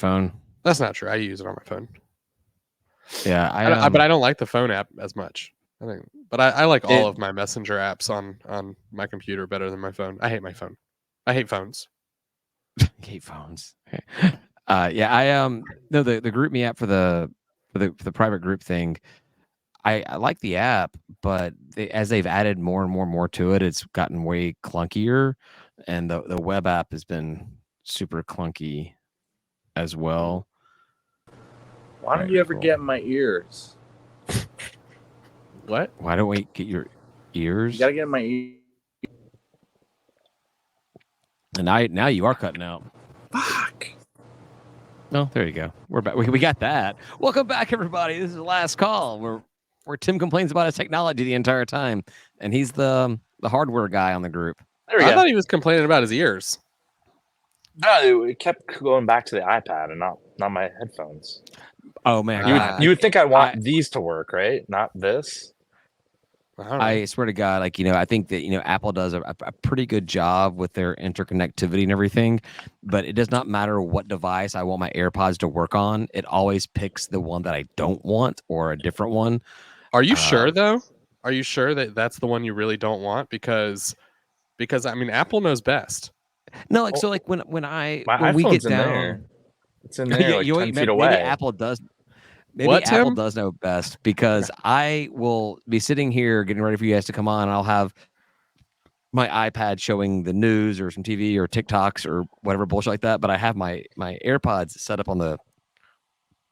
phone. That's not true. I use it on my phone. Yeah, but I don't like the phone app as much. But I like all of my messenger apps on my computer better than my phone. I hate my phone. I hate phones. hate phones. Yeah, no the group me app for the private group thing. I like the app, but as they've added more and more to it, it's gotten way clunkier, and the web app has been super clunky as well. Why don't you ever get in my ears? What? Why don't we get your ears? You gotta get in my ears. And now you are cutting out. Fuck. No, there you go. We're back. We got that. Welcome back, everybody. This is the last call where Tim complains about his technology the entire time, and he's the hardware guy on the group. I thought he was complaining about his ears. No, it kept going back to the iPad and not my headphones. Oh man, you would think I'd want these to work, right? Not this. I swear to God, I think that Apple does a pretty good job with their interconnectivity and everything, but it does not matter what device I want my AirPods to work on. It always picks the one that I don't want or a different one. Are you sure though? Are you sure that that's the one you really don't want? Because I mean, Apple knows best. No, when we get down, there. It's in there, like 10 feet away. Maybe Apple does. Maybe Apple does know best, because I will be sitting here getting ready for you guys to come on. And I'll have my iPad showing the news or some TV or TikToks or whatever bullshit like that. But I have my AirPods set up on the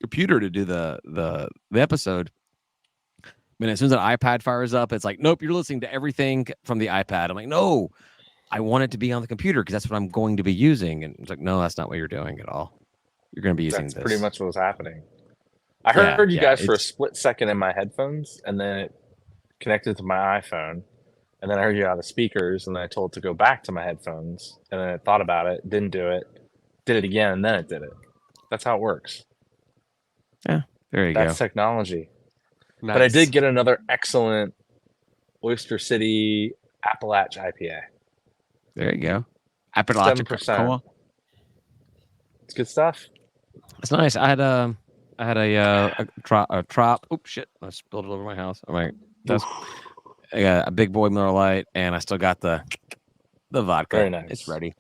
computer to do the episode. I mean, as soon as an iPad fires up, it's like, nope, you're listening to everything from the iPad. I'm like, no, I want it to be on the computer because that's what I'm going to be using. And it's like, no, that's not what you're doing at all. You're going to be using this. That's pretty much what was happening. I heard you guys for a split second in my headphones, and then it connected to my iPhone, and then I heard you on the speakers, and then I told it to go back to my headphones, and then I thought about it, didn't do it, did it again, and then it did it. That's how it works. Yeah, there you go. That's technology. Nice. But I did get another excellent Oyster City Appalach IPA. There you go. Appalach 7%. It's good stuff. It's nice. I had a trop. Oh shit! I spilled it over my house. I'm like, I got a big boy Miller Lite, and I still got the vodka. Very nice. It's ready.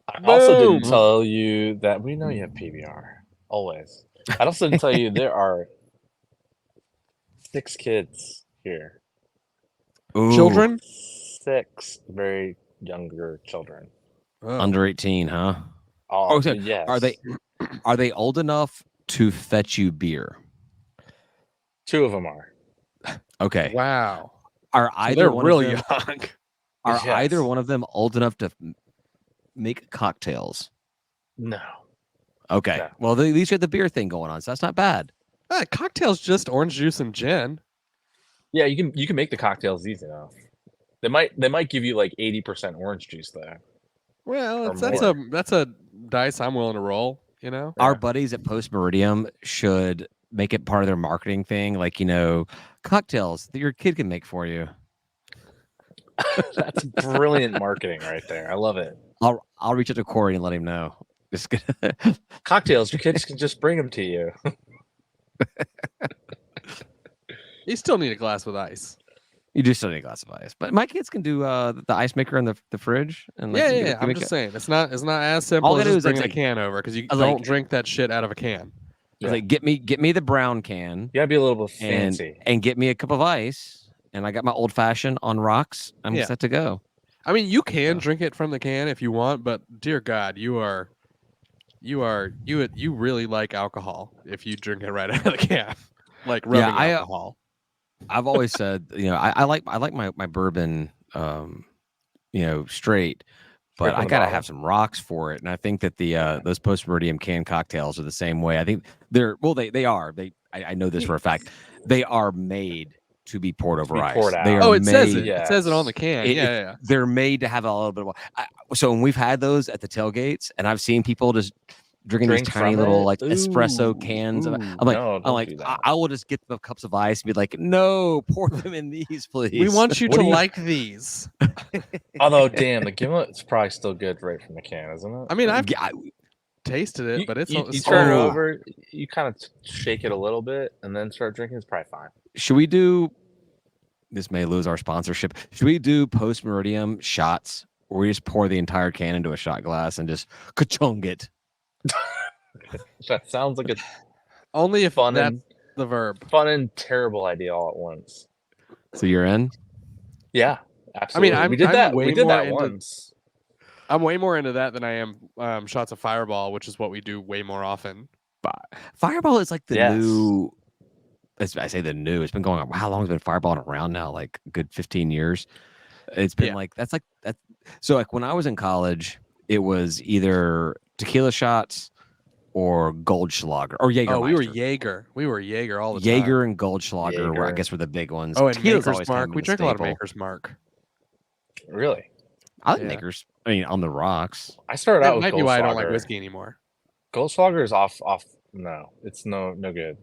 I also didn't tell you that we know you have PBR always. I also didn't tell you there are 6 kids here. Ooh. Children? 6 very younger children. Under 18, huh? So yes. Are they old enough to fetch you beer? 2 of them are. Okay. Wow. They're really young? Are either one of them old enough to make cocktails? No. Okay. No. Well, at least you have the beer thing going on, so that's not bad. Cocktails just orange juice and gin. Yeah, you can make the cocktails easy enough. They might give you like 80% orange juice though. Well, that's a dice I'm willing to roll. Our buddies at Post Meridium should make it part of their marketing thing, like cocktails that your kid can make for you. That's brilliant marketing right there. I love it. I'll reach out to Corey and let him know. Cocktails, your kids can just bring them to you. You still need a glass with ice. You do still need a glass of ice, but my kids can do the ice maker in the fridge. And I'm just saying it's not as simple as just bringing a can over, because you don't drink that shit out of a can. Yeah. Like get me the brown can. You gotta be a little bit fancy and get me a cup of ice. And I got my old fashioned on rocks. I'm set to go. I mean, you can drink it from the can if you want, but dear God, you really like alcohol if you drink it right out of the can, like rubbing alcohol. I've always said, I like my bourbon, straight, but I gotta have some rocks for it. And I think that those Post Meridium canned cocktails are the same way. I think they are. I know this for a fact. They are made to be poured over ice. Says it. It says it on the can. Yeah. They're made to have a little bit of water. So when we've had those at the tailgates, and I've seen people just drinking these tiny little espresso cans. I'm like, I will just get the cups of ice and be like, no, pour them in these, please. We want you to like these. Although, damn, the gimlet's probably still good right from the can, isn't it? I mean, tasted it, but it's you it's turn it so- over, you kind of shake it a little bit, and then start drinking. It's probably fine. Should we do? This may lose our sponsorship. Should we do post meridium shots, where we just pour the entire can into a shot glass and just ka-chung it? That sounds like a only if fun that's and the verb. fun and terrible idea all at once. So you're in? Yeah, absolutely. I'm we did that. way We did more that into- once. I'm way more into that than I am shots of Fireball, which is what we do way more often. Fireball is like the Yes. new. I say the new. It's been going on. How long has been Fireball around now? Like a good 15 years. It's been Yeah. like that's like that. So like when I was in college, it was either tequila shots or Goldschlager or Jägermeister. Oh, we were Jaeger. We were Jaeger all the time. Jaeger and Goldschlager were, I Jaeger. guess, were the big ones. Oh, and Tequila's Maker's always kind Mark. of We been drank a lot of staple. Maker's Mark. Really? I like Yeah. Makers. I mean, on the rocks. I started out That with might be why I don't like Goldschlager. whiskey anymore. Goldschlager is off. No, it's no good.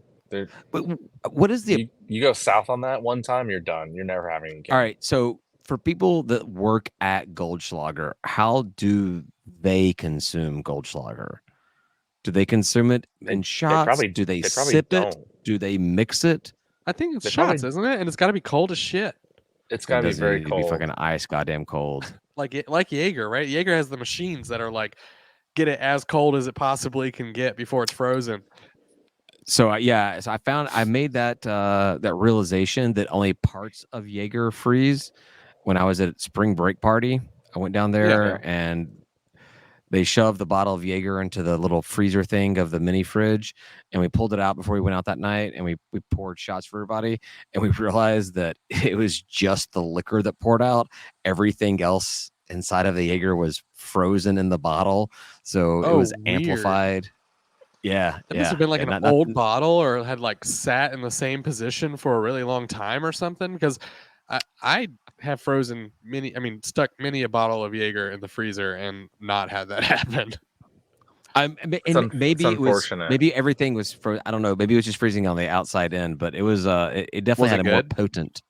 But what is the You go south on that one time, you're done. You're never having it again. all right? So for people that work at Goldschlager, how do they consume Goldschlager? Do they consume it in shots? Do they probably sip it? don't. Do they mix it? I think it's They shots, probably- isn't it? And it's got to be cold as shit. It's got to be Doesn't very need to cold. be fucking ice, goddamn cold. Like Jaeger, right? Jaeger has the machines that are like get it as cold as it possibly can get before it's frozen. So yeah, so I made that that realization that only parts of Jaeger freeze. When I was at spring break party, I went down there and they shoved the bottle of Jaeger into the little freezer thing of the mini fridge, and we pulled it out before we went out that night, and we poured shots for everybody, and we realized that it was just the liquor that poured out. Everything else inside of the Jaeger was frozen in the bottle, so it was weird. amplified. Yeah, It must have been like and an not- old bottle or had like sat in the same position for a really long time or something. Because I have frozen stuck many a bottle of Jaeger in the freezer and not had that happen. Maybe it was unfortunate. maybe everything was I don't know. Maybe it was just freezing on the outside end, but it was it definitely Was had it a more good? potent.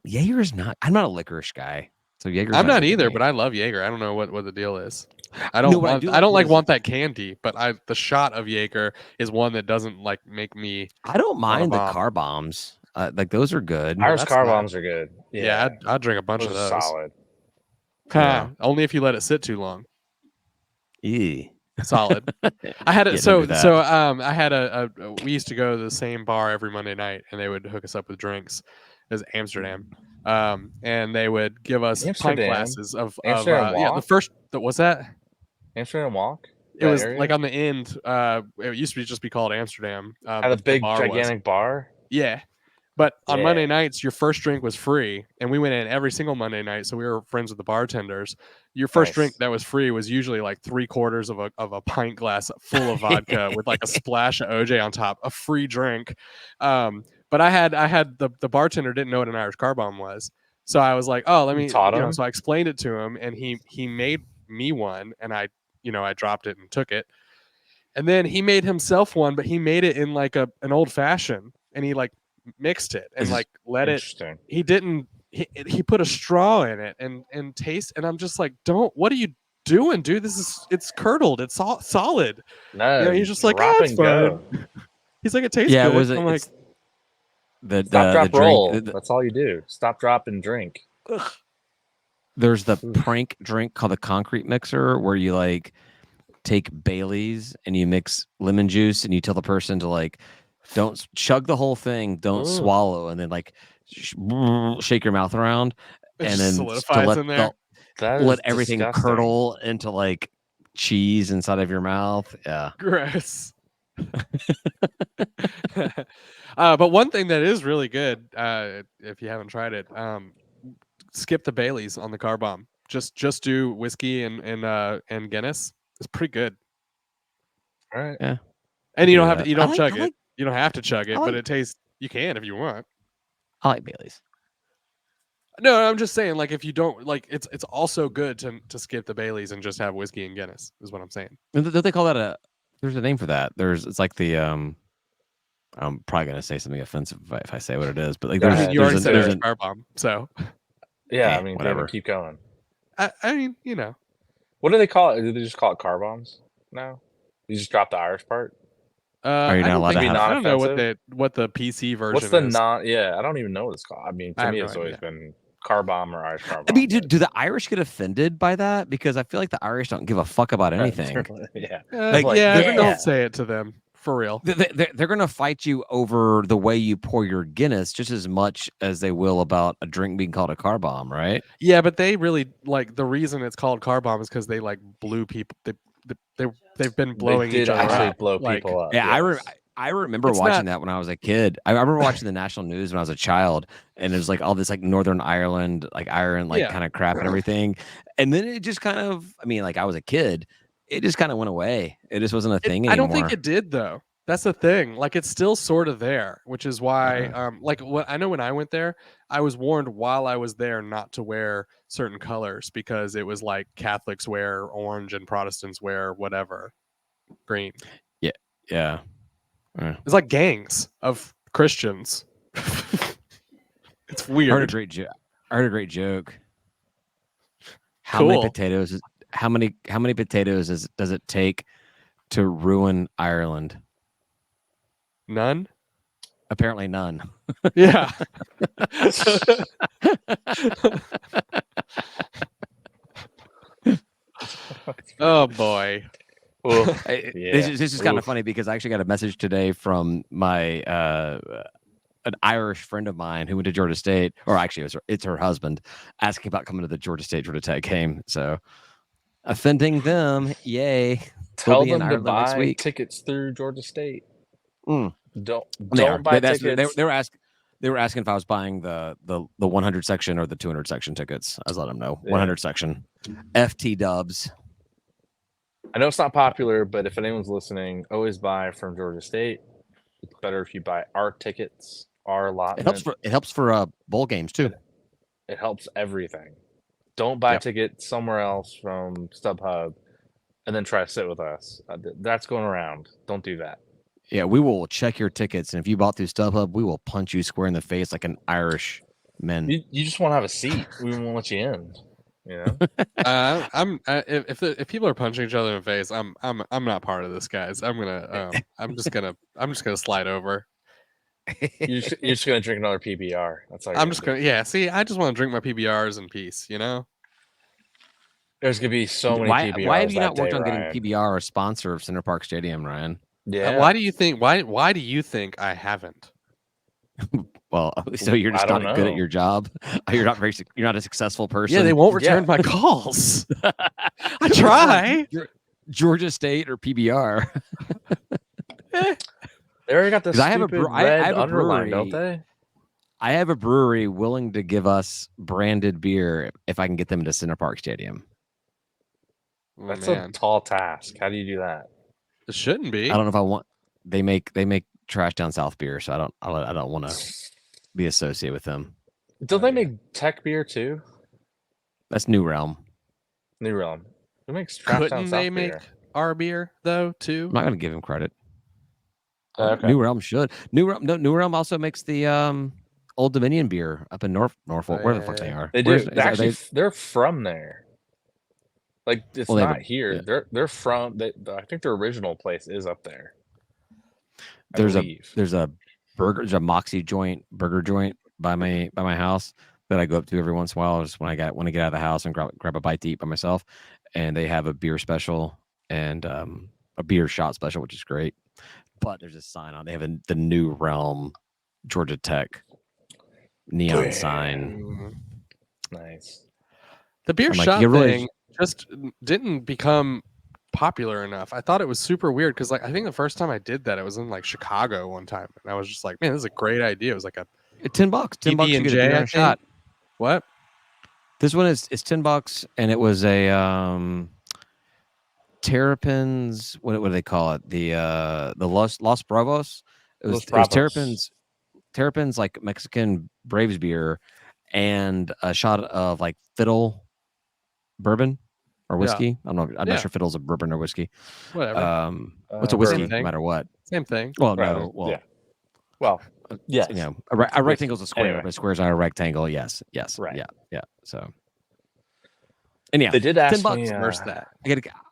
Jaeger's not. I'm not a licorice guy, so Jaeger's I'm not good to either, me. but I love Jaeger. I don't know what the deal is. I don't No, what I want do I don't like like is- want that candy, but the shot of Jaeger is one that doesn't like make me. I don't mind the bomb. car bombs. Like those are good. Irish that's car fine. bombs are good. Yeah, I'd drink a bunch those of are those. solid. Huh, only if you let it sit too long. Yeah. Solid. I had Yeah, it. don't do that. I had a. We used to go to the same bar every Monday night, and they would hook us up with drinks. It was Amsterdam, and they would give us pint Amsterdam? glasses of Amsterdam yeah. The Walk? first what's that? Amsterdam Walk. It was like on the end. It used to just be called Amsterdam. Had a big bar was. gigantic bar. Yeah. But on Yeah. Monday nights, your first drink was free, and we went in every single Monday night. So we were friends with the bartenders. Your first drink Nice. that was free was usually like 3/4 of a pint glass full of vodka with like a splash of OJ on top, a free drink. But I had the bartender didn't know what an Irish car bomb was, so I was like, oh, let me taught him? So I explained it to him, and he made me one, and I dropped it and took it, and then he made himself one, but he made it in like an old fashioned, and he like mixed it and like let it. Interesting. He didn't. He put a straw in it and taste, and I'm just like, don't. What are you doing, dude? It's curdled. It's all solid. No, he's just like, drop oh, it's and go. fine. He's like, it tastes Yeah, good. it was. I'm like, It's the Stop, drop, drink. roll. That's all you do. Stop, drop, and drink. There's the Oof. prank drink called the concrete mixer, where you like take Baileys and you mix lemon juice, and you tell the person to like, don't chug the whole thing, don't Ooh. swallow, and then like shake your mouth around, it and just then solidifies let in there. That let is everything disgusting. curdle into like cheese inside of your mouth. Yeah. Gross. But one thing that is really good, if you haven't tried it, skip the Baileys on the car bomb. Just do whiskey and Guinness. It's pretty good. All right. And you do don't have that. to. You don't I chug like- it. You don't have to chug it, I but like- it tastes. You can if you want. I like Baileys. No, I'm just saying, like, if you don't like, it's also good to skip the Baileys and just have whiskey and Guinness. Is what I'm saying. Don't they call that a? There's a name for that. It's like the I'm probably gonna say something offensive if I say what it is, but like Go there's ahead. You already there's, said there's Irish an, car bomb, so Yeah, Hey, I mean, whatever. keep going. I mean, What do they call it? Do they just call it car bombs? now? You just dropped the Irish part. Are you not allowed to have? I don't know what the PC version What's the is. Yeah, I don't even know what it's called. I mean, to me, it's always been car bomb or Irish car bomb. I mean, do the Irish get offended by that? Because I feel like the Irish don't give a fuck about anything. Yeah, don't say it to them for real. They're gonna fight you over the way you pour your Guinness just as much as they will about a drink being called a car bomb, right? Yeah, but they really like the reason it's called car bomb is because they like blew people. They've been blowing each other up. Blow people up. Yeah, yes. I remember watching that when I was a kid. I remember watching the national news when I was a child, and it was like all this like Northern Ireland, like iron, like kind of crap and everything. And then it just kind of, I mean, like I was a kid, it just kind of went away. It just wasn't a thing anymore. I don't think it did though. That's the thing. Like it's still sort of there, which is why, like what I know when I went there, I was warned while I was there not to wear certain colors because it was like Catholics wear orange and Protestants wear whatever, green. Yeah, yeah. It's like gangs of Christians. It's weird. I heard a great joke. How many potatoes? How many potatoes does it take to ruin Ireland? None. Apparently none. Yeah. Oh boy. Well, this is kind of funny because I actually got a message today from my an Irish friend of mine who went to Georgia State, or actually it's her husband, asking about coming to the Georgia Tech game. So offending them, yay! Tell them to buy tickets through Georgia State. Don't buy tickets. They were asking if I was buying the 100 section or the 200 section tickets. I was letting them know 100 section. FT dubs. I know it's not popular, but if anyone's listening, always buy from Georgia State. It's better if you buy our tickets, our allotment. It helps for bowl games too. It helps everything. Don't buy tickets somewhere else from StubHub and then try to sit with us. That's going around. Don't do that. Yeah, we will check your tickets, and if you bought through StubHub, we will punch you square in the face like an Irish man. You just want to have a seat. We won't let you in. You know, if people are punching each other in the face, I'm not part of this, guys. I'm just gonna slide over. You're just gonna drink another PBR. That's all. I'm just gonna See, I just want to drink my PBRs in peace. You know, there's gonna be so many PBRs. Why have you not worked on getting PBR a sponsor of Center Park Stadium, Ryan? Yeah. Why do you think? Why do you think I haven't? Well, so you're just not good at your job. You're not a successsual person. Yeah, they won't return my calls. I try. Georgia State or PBR. They already got the stupid red underline, don't they? I have a brewery willing to give us branded beer if I can get them to Center Park Stadium. That's a tall task. How do you do that? It shouldn't be. I don't know if I want. They make Trash Down South beer, so I don't want to be associated with them. Don't they make Tech beer too? That's New Realm. New Realm. Who makes Trash Down South beer? Couldn't they make our beer though too? I'm not going to give him credit. Okay. New Realm should. New Realm also makes the Old Dominion beer up in Norfolk. Where the fuck they are? They do. They're from there. Like it's not here. Yeah. They're from. I think their original place is up there. There's a Moxie burger joint by my house that I go up to every once in a while. Just when I want to get out of the house and grab a bite to eat by myself, and they have a beer special and a beer shot special, which is great. But there's a sign on. They have the New Realm Georgia Tech neon sign. Nice. The beer shot thing just didn't become popular enough. I thought it was super weird because I think the first time I did that, it was in Chicago one time, and I was just like, man, this is a great idea. It was like a $10. $10 to get a beer shot. What? This one is $10, and it was a Terrapins. What do they call it? The Los Bravos. It was Terrapins like Mexican Braves beer, and a shot of like Fiddle bourbon or whiskey. Yeah. I'm not sure Fiddle's a bourbon or whiskey. Whatever. What's a whiskey? No matter what. Same thing. Well, no. Well, yeah. Well, yes. You know, a rectangle is a square, but a square is not a rectangle. Yes. Right. Yeah. So. And yeah, they did ask $10 me. Worse that.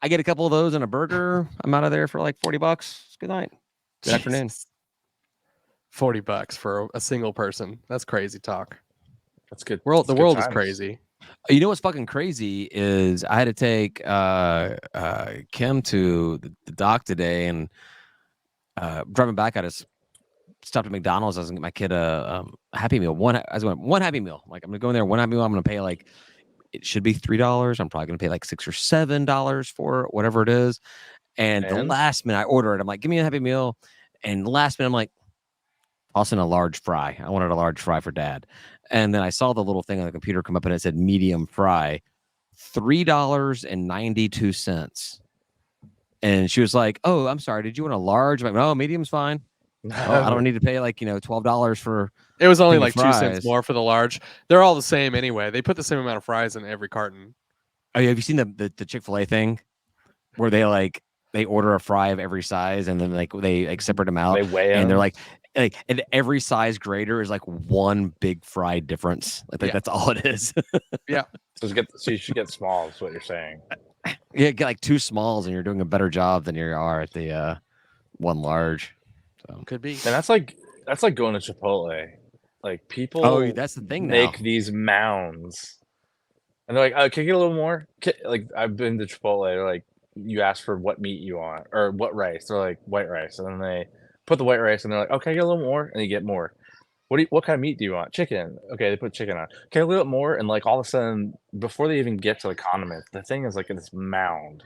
I get a couple of those and a burger. I'm out of there for like $40. Good night. Good afternoon. $40 for a single person. That's crazy talk. That's good. The world is crazy. You know what's fucking crazy is I had to take Kim to the doc today, and driving back, I just stopped at McDonald's. I was gonna get my kid a Happy Meal. One Happy Meal. Like I'm gonna go in there, one Happy Meal. I'm gonna pay like, it should be $3. I'm probably gonna pay like $6 or $7 for it, whatever it is. And the last minute I order it, I'm like, give me a Happy Meal. And the last minute I'm like, toss in a large fry. I wanted a large fry for Dad. And then I saw the little thing on the computer come up and it said medium fry, $3.92. And she was like, "Oh, I'm sorry. Did you want a large?" I'm like, "No, medium's fine. Oh, I don't need to pay like $12 for." It was only like fries. 2 cents more for the large. They're all the same anyway. They put the same amount of fries in every carton. Oh, yeah, have you seen the Chick-fil-A thing where they order a fry of every size and then they separate them out? They weigh them. And they're like and every size greater is like one big fry difference. Like that's all it is. Yeah. So you should get small. Is what you're saying. Yeah, get like 2 smalls and you're doing a better job than you are at the one large. So Could be. And that's like going to Chipotle. Like people. Oh, that's the thing. Make these mounds, and they're like, "Oh, can you get a little more?" Like I've been to Chipotle. They're like, you ask for what meat you want or what rice. They're like white rice, and then they put the white rice, and they're like, "Okay, get a little more," and you get more. What kind of meat do you want? Chicken. Okay, they put chicken on. Okay, a little bit more, and like all of a sudden, before they even get to the condiments, the thing is like in this mound,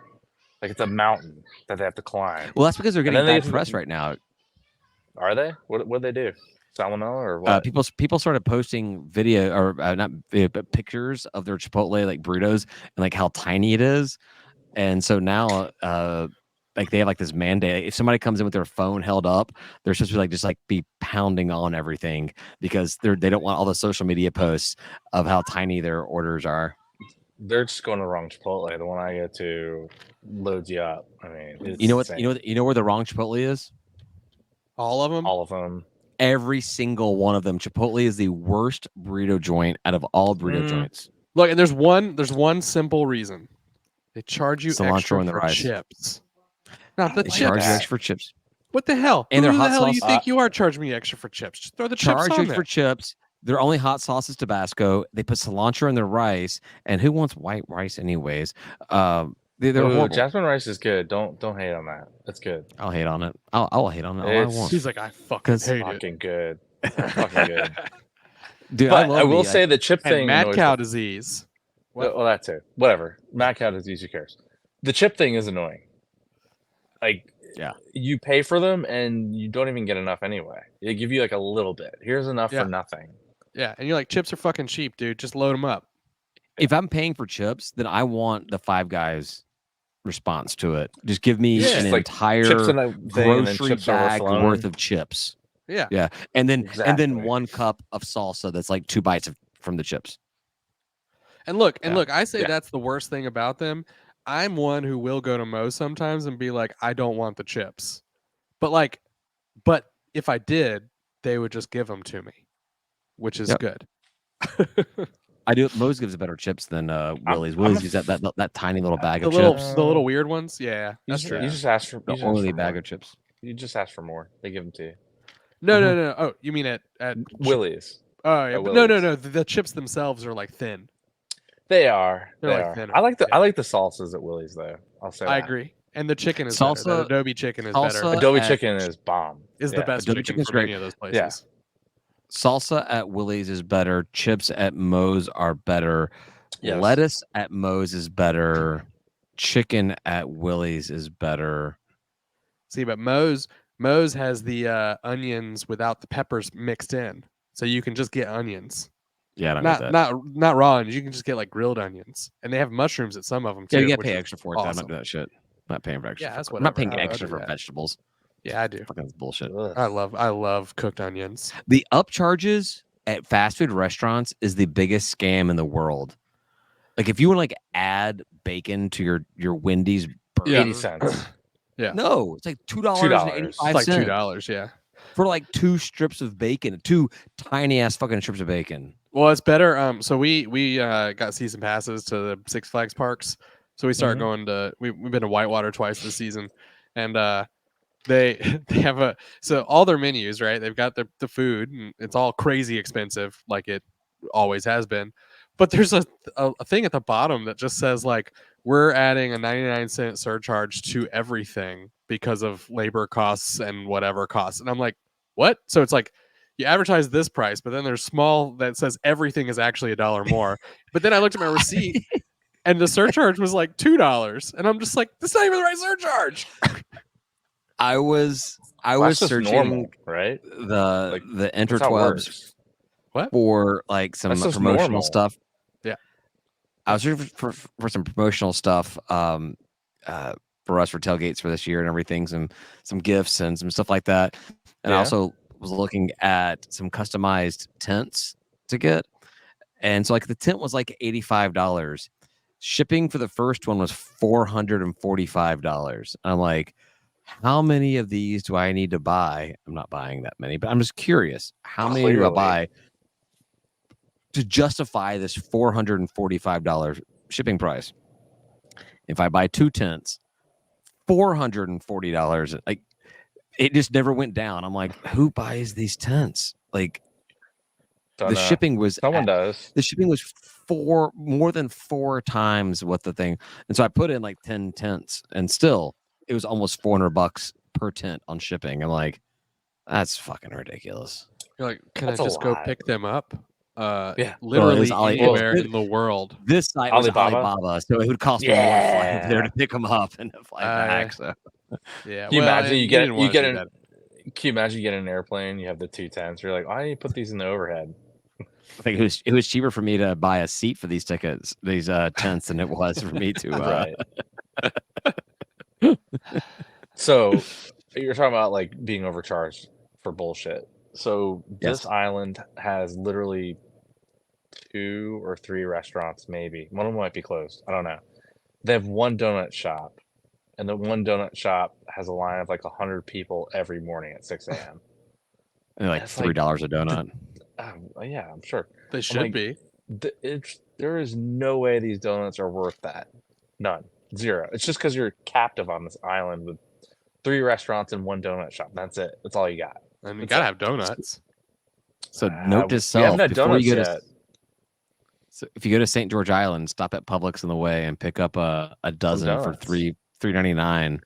like it's a mountain that they have to climb. Well, that's because they're getting bad press right now. Are they? What they do? Salmonella or what? People started posting video or not video, but pictures of their Chipotle like burritos and like how tiny it is, and so now like they have like this mandate. If somebody comes in with their phone held up, they're supposed to just be pounding on everything because they don't want all the social media posts of how tiny their orders are. They're just going to the wrong Chipotle. The one I go to loads you up. I mean, it's you know what? insane. You know where the wrong Chipotle is? All of them. All of them. Every single one of them. Chipotle is the worst burrito joint out of all burrito joints. Look, and there's one simple reason. They charge you Cilantro extra in the for rice. Chips. Not the They chips. charge you extra for chips. What the hell? And Who their the hot hell sauce. you think you are charging me extra for chips? Just throw the chips Charge on you there. for chips. Their only hot sauce is Tabasco. They put cilantro in their rice, and who wants white rice anyways? They're horrible. Jasmine rice is good. Don't hate on that. That's good. I'll hate on it. I'll hate on it all I want. He's like, I fucking hate fucking it. good. Fucking good. Dude, but I will say the chip thing. And mad cow disease. Well, that too. Whatever. Mad cow disease. Who cares? The chip thing is annoying. Like, yeah, you pay for them and you don't even get enough anyway. They give you like a little bit. Here's enough for nothing. Yeah, and you're like, chips are fucking cheap, dude. Just load them up. If I'm paying for chips, then I want the Five Guys response to it. Just give me an entire grocery bag worth of chips. Yeah, yeah, and then 1 cup of salsa that's like 2 bites from the chips. And look, I say that's the worst thing about them. I'm one who will go to Moe's sometimes and be like, I don't want the chips, but if I did, they would just give them to me, which is good. I do. Moe's gives better chips than Willie's. Willie's gives that tiny little bag of chips. The little weird ones. Yeah, that's true. You just ask for the only bag of chips. You just ask for more. They give them to you. No. Oh, you mean at Willie's? Oh yeah, but no. The chips themselves are like thin. They are. They're thinner. I like the salsas at Willie's though. I'll say. I agree. And the chicken is salsa. Better. The Adobe chicken is better. Adobe chicken is bomb. Is the best Adobe chicken from any of those places. Yeah. Salsa at Willie's is better. Chips at Moe's are better. Yes. Lettuce at Moe's is better. Chicken at Willie's is better. See, but Moe's has the onions without the peppers mixed in, so you can just get onions. Yeah, I don't not raw onions. You can just get like grilled onions, and they have mushrooms at some of them too. Yeah, you gotta pay extra for it. Awesome. I'm not doing that shit. I'm not paying for extra. Yeah, that's I'm not paying extra for vegetables. Yeah, I do. Fucking bullshit. I love cooked onions. The upcharges at fast food restaurants is the biggest scam in the world. Like if you want to add bacon to your Wendy's burger, 80 cents. Yeah. No, it's like $2.85. It's like $2, yeah. For 2 strips of bacon, 2 tiny ass fucking strips of bacon. Well, it's better. So we got season passes to the Six Flags parks. So we start going to. We've been to Whitewater twice this season, and they have so all their menus, right? They've got the food, and it's all crazy expensive, like it always has been. But there's a thing at the bottom that just says like we're adding a 99-cent surcharge to everything because of labor costs and whatever costs, and I'm like, what? So it's like you advertise this price, but then there's small that says everything is actually $1 more. But then I looked at my receipt and the surcharge was like $2. And I'm just like, that's not even the right surcharge. I was searching normal, right? The interwebs for like some promotional normal stuff. Yeah. I was searching for some promotional stuff for us for tailgates for this year and everything, some gifts and some stuff like that. And I also was looking at some customized tents to get. And so like the tent was like $85. Shipping for the first one was $445. I'm like, how many of these do I need to buy? I'm not buying that many, but I'm just curious. How many do I buy to justify this $445 shipping price? If I buy 2 tents, $440. Like, it just never went down. I'm like, who buys these tents? Like, the shipping was does. The shipping was more than 4 times what the thing. And so I put in like 10 tents, and still it was almost $400 per tent on shipping. I'm like, that's fucking ridiculous. You're like, can I just go pick them up? Yeah, literally anywhere in the world. This site was Alibaba, so it would cost me more to fly there to pick them up and to fly back. So yeah, can you imagine you get an airplane? You have the 2 tents. You're like, why don't you put these in the overhead? I think it was cheaper for me to buy a seat for these tents than it was for me to. Right. So you're talking about like being overcharged for bullshit. So this island has literally 2 or 3 restaurants, maybe. One of them might be closed. I don't know. They have one donut shop, and the one donut shop has a line of like 100 people every morning at 6 a.m. And like $3 a donut. Yeah, I'm sure they should be. There is no way these donuts are worth that. None. Zero. It's just because you're captive on this island with 3 restaurants and 1 donut shop. That's it. That's all you got. And you gotta have donuts. So note to self: before you go if you go to St. George Island, stop at Publix on the way and pick up a dozen for $3.99.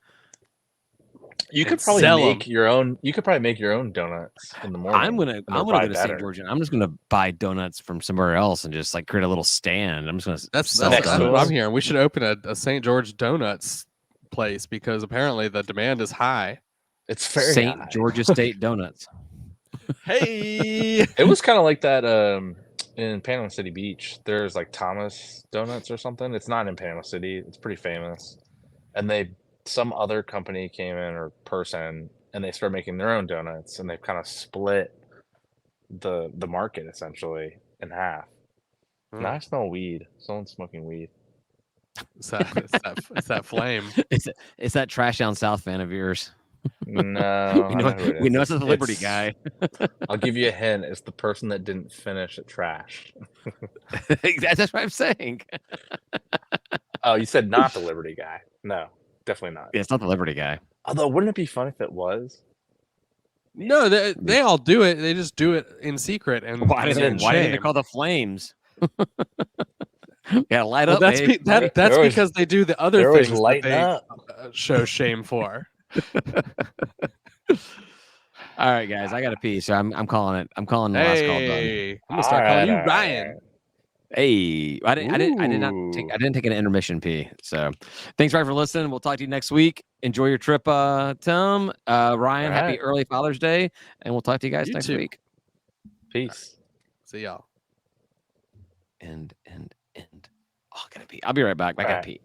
You could probably make your own. You could probably make your own donuts in the morning. I'm gonna go to St. George, and I'm just gonna buy donuts from somewhere else and just like create a little stand. I'm just gonna that's what I'm hearing. We should open a St. George Donuts place because apparently the demand is high. It's very St. George State Donuts. Hey, it was kind of like that in Panama City Beach. There's like Thomas Donuts or something. It's not in Panama City. It's pretty famous, and some other company came in or person and they started making their own donuts, and they've kind of split the market essentially in half. Now I smell weed. Someone's smoking weed. It's that flame. It's that Trash Down South fan of yours. No, we know it's the Liberty guy. I'll give you a hint. It's the person that didn't finish at Trash. That's what I'm saying. Oh, you said not the Liberty guy. No, definitely not. Yeah, it's not the Liberty guy. Although, wouldn't it be fun if it was? No, they all do it. They just do it in secret. And why didn't they call the Flames? Yeah, light up. That's because they do the other things that they show shame for. All right, guys, I got to pee, so I'm calling it. I'm calling the last call done. I'm gonna start calling you Ryan. Hey, I didn't take an intermission pee. So, thanks, Ryan, for listening. We'll talk to you next week. Enjoy your trip, Tim. Ryan, happy early Father's Day, and we'll talk to you guys next week. Peace. See y'all. And. Oh, I gotta pee. I'll be right back. I gotta pee.